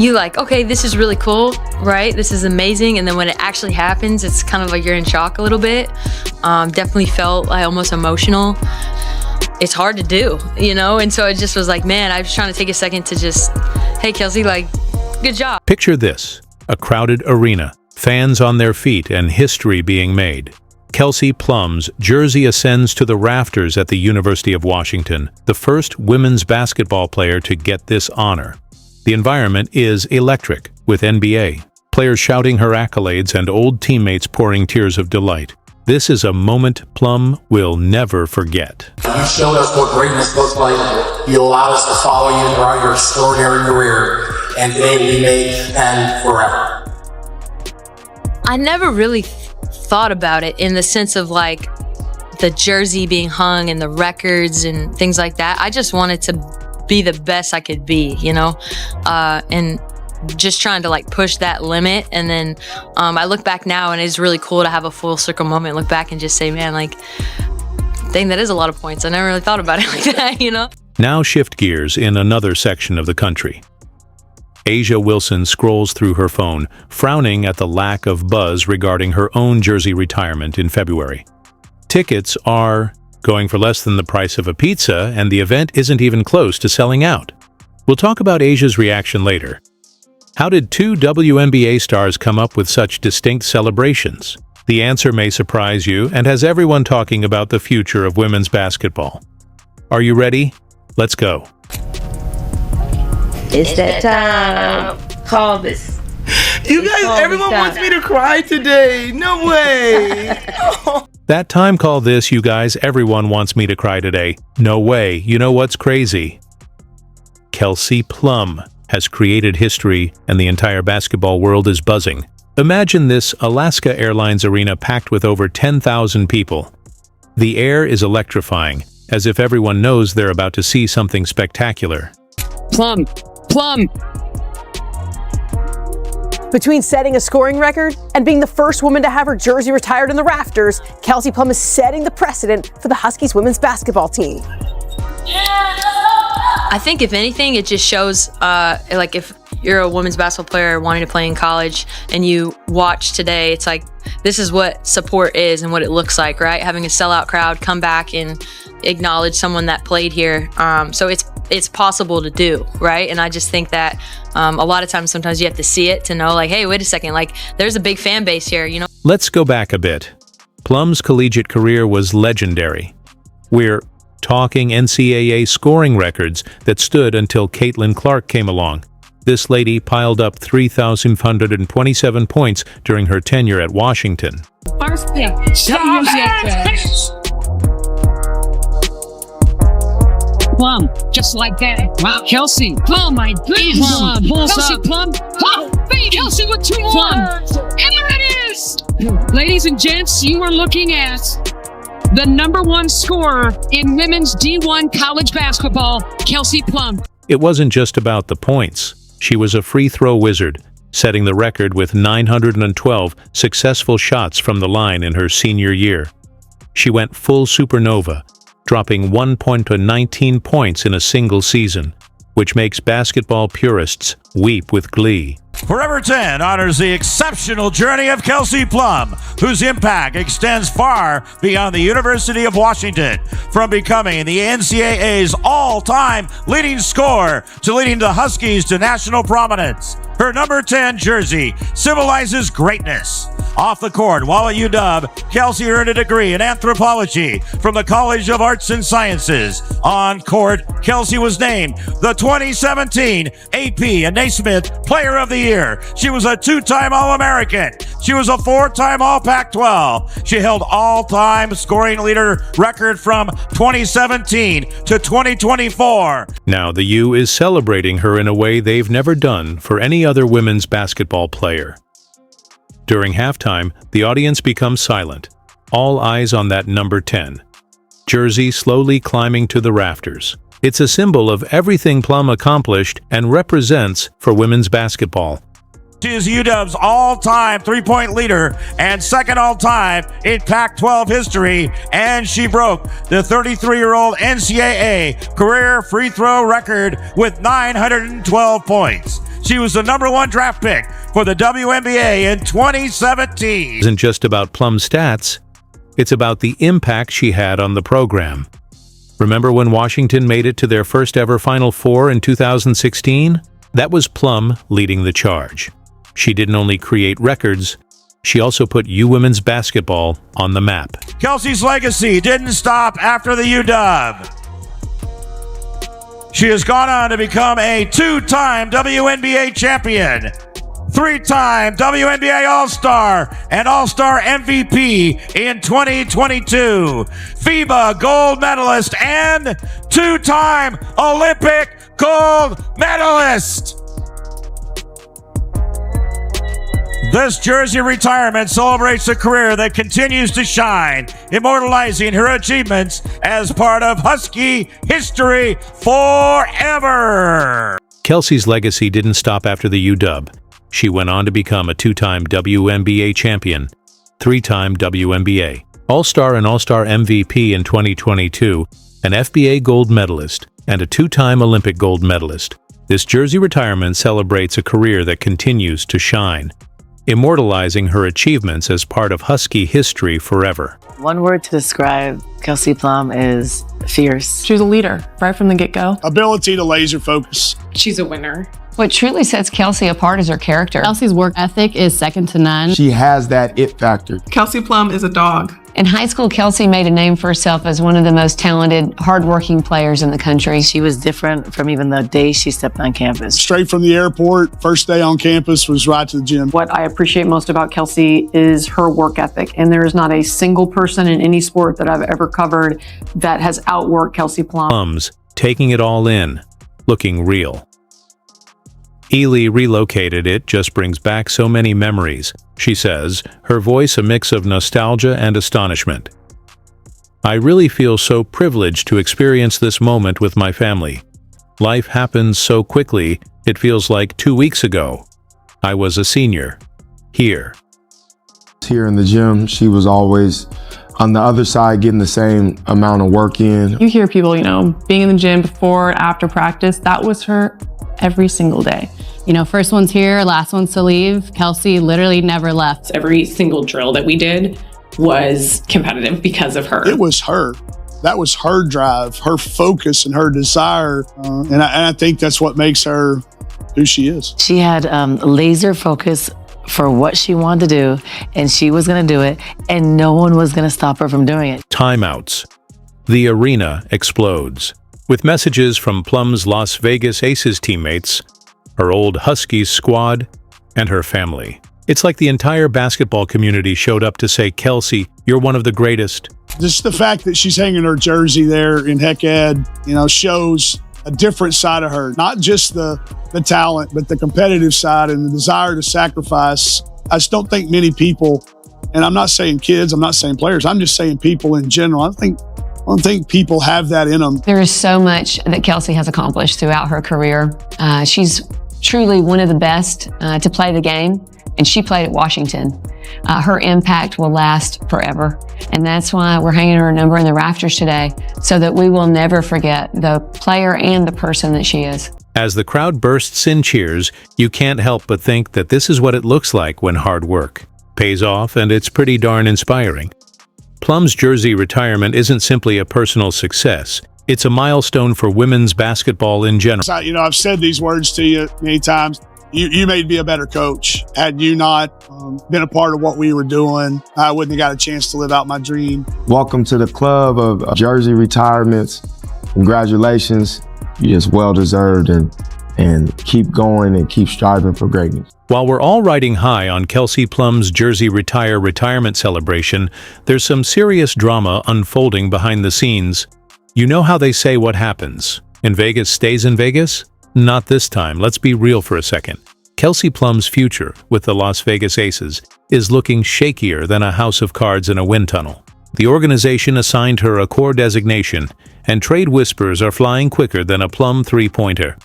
you like, okay, this is really cool, right? This is amazing. And then when it actually happens, it's kind of like you're in shock a little bit. Definitely felt like almost emotional. It's hard to do, you know? And so it just was like, man, I was trying to take a second to just, hey, Kelsey, like, good job. Picture this, a crowded arena, fans on their feet, and history being made. Kelsey Plum's jersey ascends to the rafters at the University of Washington, the first women's basketball player to get this honor. The environment is electric, with NBA, players shouting her accolades and old teammates pouring tears of delight. This is a moment Plum will never forget. You showed us what greatness looks like. You allowed us to follow you throughout your extraordinary career, and today we made and forever. I never really thought about it in the sense of like the jersey being hung and the records and things like that. I just wanted to be the best I could be, you know, and just trying to like push that limit. And then I look back now and it's really cool to have a full circle moment, look back and just say, man, like, dang, that is a lot of points. I never really thought about it like that, you know? Now shift gears in another section of the country. A'ja Wilson scrolls through her phone, frowning at the lack of buzz regarding her own jersey retirement in February. Tickets are going for less than the price of a pizza, and the event isn't even close to selling out. We'll talk about A'ja's reaction later. How did two WNBA stars come up with such distinct celebrations? The answer may surprise you and has everyone talking about the future of women's basketball. Are you ready? Let's go. It's that time. Call this. You guys, everyone wants me to cry today. No way. That time call this, you guys. Everyone wants me to cry today. No way. You know what's crazy? Kelsey Plum has created history, and the entire basketball world is buzzing. Imagine this Alaska Airlines arena packed with over 10,000 people. The air is electrifying, as if everyone knows they're about to see something spectacular. Plum. Between setting a scoring record and being the first woman to have her jersey retired in the rafters, Kelsey Plum is setting the precedent for the Huskies women's basketball team. I think if anything, it just shows, like if you're a women's basketball player wanting to play in college and you watch today, it's like, this is what support is and what it looks like, right? Having a sellout crowd come back and acknowledge someone that played here. So it's possible to do, right? And I just think that a lot of times, sometimes you have to see it to know, like, hey, wait a second, like there's a big fan base here, you know? Let's go back a bit. Plum's collegiate career was legendary. We're talking NCAA scoring records that stood until Caitlin Clark came along. This lady piled up 3,527 points during her tenure at Washington. First pick. Plum, just like that. Wow, Kelsey. Oh my goodness. Plum. Kelsey Plum. Oh, baby. Kelsey with 2 more. And there it is. Ladies and gents, you are looking at the #1 scorer in women's D1 college basketball, Kelsey Plum. It wasn't just about the points. She was a free throw wizard, setting the record with 912 successful shots from the line in her senior year. She went full supernova, dropping 19 points in a single season, which makes basketball purists weep with glee. Forever 10 honors the exceptional journey of Kelsey Plum, whose impact extends far beyond the University of Washington, from becoming the NCAA's all-time leading scorer to leading the Huskies to national prominence. Her number 10 jersey symbolizes greatness. Off the court, while at UW, Kelsey earned a degree in anthropology from the College of Arts and Sciences. On court, Kelsey was named the 2017 AP and Naismith Player of the Year. She was a 2-time All-American. She was a 4-time All-Pac-12. She held all-time scoring leader record from 2017 to 2024. Now the U is celebrating her in a way they've never done for any other women's basketball player. During halftime, the audience becomes silent, all eyes on that number 10. Jersey slowly climbing to the rafters. It's a symbol of everything Plum accomplished and represents for women's basketball. She is UW's all-time three-point leader and second all-time in Pac-12 history, and she broke the 33-year-old NCAA career free throw record with 912 points. She was the #1 draft pick for the WNBA in 2017. It isn't just about Plum's stats, it's about the impact she had on the program. Remember when Washington made it to their first ever Final Four in 2016? That was Plum leading the charge. She didn't only create records, she also put U Women's basketball on the map. Kelsey's legacy didn't stop after the UW. She has gone on to become a 2-time WNBA champion, 3-time WNBA All-Star and All-Star MVP in 2022, FIBA gold medalist, and 2-time Olympic gold medalist. This jersey retirement celebrates a career that continues to shine, immortalizing her achievements as part of Husky history forever. Kelsey's legacy didn't stop after the UW. She went on to become a 2-time WNBA champion, 3-time WNBA All-Star and All-Star MVP in 2022, an FBA gold medalist, and a 2-time Olympic gold medalist. This jersey retirement celebrates a career that continues to shine, immortalizing her achievements as part of Husky history forever. One word to describe Kelsey Plum is fierce. She was a leader right from the get-go. Ability to laser focus. She's a winner. What truly sets Kelsey apart is her character. Kelsey's work ethic is second to none. She has that it factor. Kelsey Plum is a dog. In high school, Kelsey made a name for herself as one of the most talented, hardworking players in the country. She was different from even the day she stepped on campus. Straight from the airport, first day on campus was right to the gym. What I appreciate most about Kelsey is her work ethic. And there is not a single person in any sport that I've ever covered that has outworked Kelsey Plum. Plum's taking it all in, looking real. Ely relocated. It just brings back so many memories, she says, her voice a mix of nostalgia and astonishment. I really feel so privileged to experience this moment with my family. Life happens so quickly, it feels like 2 weeks ago. I was a senior. Here in the gym, she was always on the other side getting the same amount of work in. You hear people, being in the gym before, after practice. That was her every single day. First one's here, last one's to leave. Kelsey literally never left. Every single drill that we did was competitive because of her. It was her. That was her drive, her focus, and her desire. And I think that's what makes her who she is. She had laser focus for what she wanted to do, and she was going to do it, and no one was going to stop her from doing it. Timeouts. The arena explodes, with messages from Plum's Las Vegas Aces teammates, her old Huskies squad, and her family. It's like the entire basketball community showed up to say, Kelsey, you're one of the greatest. Just the fact that she's hanging her jersey there in Heck Ed, shows a different side of her. Not just the talent, but the competitive side and the desire to sacrifice. I just don't think many people, and I'm not saying kids, I'm not saying players, I'm just saying people in general. I don't think people have that in them. There is so much that Kelsey has accomplished throughout her career. She's truly one of the best to play the game, and she played at Washington. Her impact will last forever, and that's why we're hanging her number in the rafters today, so that we will never forget the player and the person that she is. As the crowd bursts in cheers, you can't help but think that this is what it looks like when hard work pays off, and it's pretty darn inspiring. Plum's jersey retirement isn't simply a personal success. It's a milestone for women's basketball in general. I've said these words to you many times. You made me a better coach. Had you not been a part of what we were doing, I wouldn't have got a chance to live out my dream. Welcome to the club of jersey retirements. Congratulations. It's well-deserved, and keep going and keep striving for greatness. While we're all riding high on Kelsey Plum's jersey retirement celebration, there's some serious drama unfolding behind the scenes. You know how they say what happens in Vegas stays in Vegas? Not this time. Let's be real for a second. Kelsey Plum's future with the Las Vegas Aces is looking shakier than a house of cards in a wind tunnel. The organization assigned her a core designation, and trade whispers are flying quicker than a Plum three-pointer.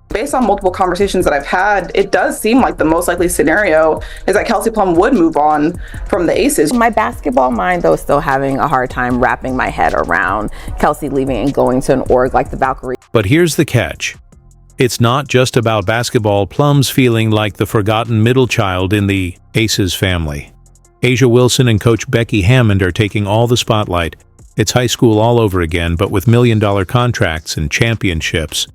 Based on multiple conversations that I've had, it does seem like the most likely scenario is that Kelsey Plum would move on from the Aces. My basketball mind, though, is still having a hard time wrapping my head around Kelsey leaving and going to an org like the Valkyrie. But here's the catch. It's not just about basketball. Plum's feeling like the forgotten middle child in the Aces family. A'ja Wilson and Coach Becky Hammond are taking all the spotlight. It's high school all over again, but with million-dollar contracts and championships.